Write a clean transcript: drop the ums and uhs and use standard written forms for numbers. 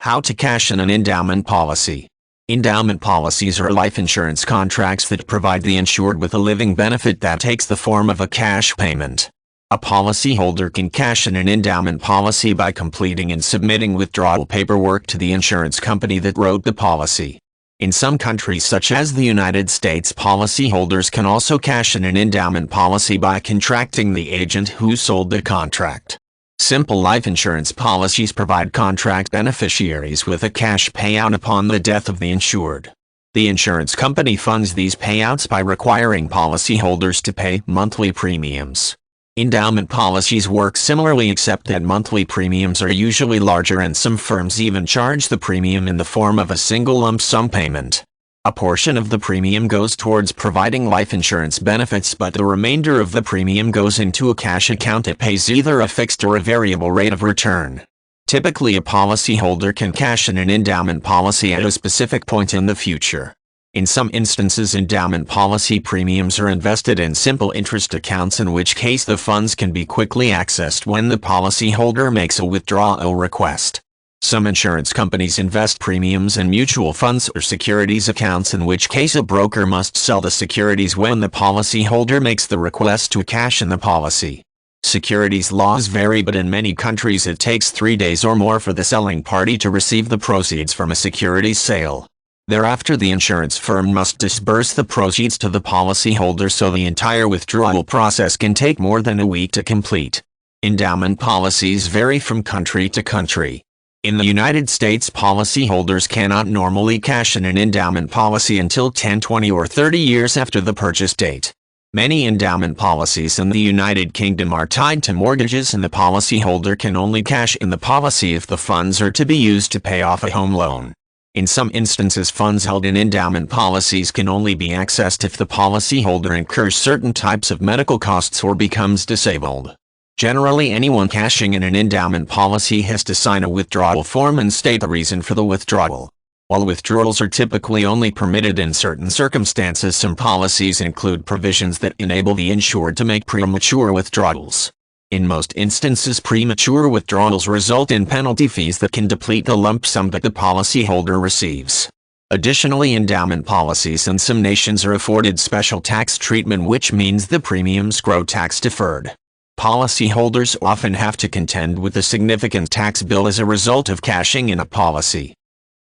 How to cash in an endowment policy. Endowment policies are life insurance contracts that provide the insured with a living benefit that takes the form of a cash payment. A policyholder can cash in an endowment policy by completing and submitting withdrawal paperwork to the insurance company that wrote the policy. In some countries such as the United States, policyholders can also cash in an endowment policy by contracting the agent who sold the contract. Simple life insurance policies provide contract beneficiaries with a cash payout upon the death of the insured. The insurance company funds these payouts by requiring policyholders to pay monthly premiums. Endowment policies work similarly, except that monthly premiums are usually larger and some firms even charge the premium in the form of a single lump sum payment. A portion of the premium goes towards providing life insurance benefits, but the remainder of the premium goes into a cash account that pays either a fixed or a variable rate of return. Typically, a policyholder can cash in an endowment policy at a specific point in the future. In some instances, endowment policy premiums are invested in simple interest accounts, in which case the funds can be quickly accessed when the policyholder makes a withdrawal request. Some insurance companies invest premiums in mutual funds or securities accounts, in which case a broker must sell the securities when the policyholder makes the request to cash in the policy. Securities laws vary, but in many countries it takes 3 days or more for the selling party to receive the proceeds from a securities sale. Thereafter, the insurance firm must disburse the proceeds to the policyholder, so the entire withdrawal process can take more than a week to complete. Endowment policies vary from country to country. In the United States, policyholders cannot normally cash in an endowment policy until 10, 20, or 30 years after the purchase date. Many endowment policies in the United Kingdom are tied to mortgages, and the policyholder can only cash in the policy if the funds are to be used to pay off a home loan. In some instances, funds held in endowment policies can only be accessed if the policyholder incurs certain types of medical costs or becomes disabled. Generally, anyone cashing in an endowment policy has to sign a withdrawal form and state the reason for the withdrawal. While withdrawals are typically only permitted in certain circumstances, some policies include provisions that enable the insured to make premature withdrawals. In most instances, premature withdrawals result in penalty fees that can deplete the lump sum that the policyholder receives. Additionally, endowment policies in some nations are afforded special tax treatment, which means the premiums grow tax deferred. Policyholders often have to contend with a significant tax bill as a result of cashing in a policy.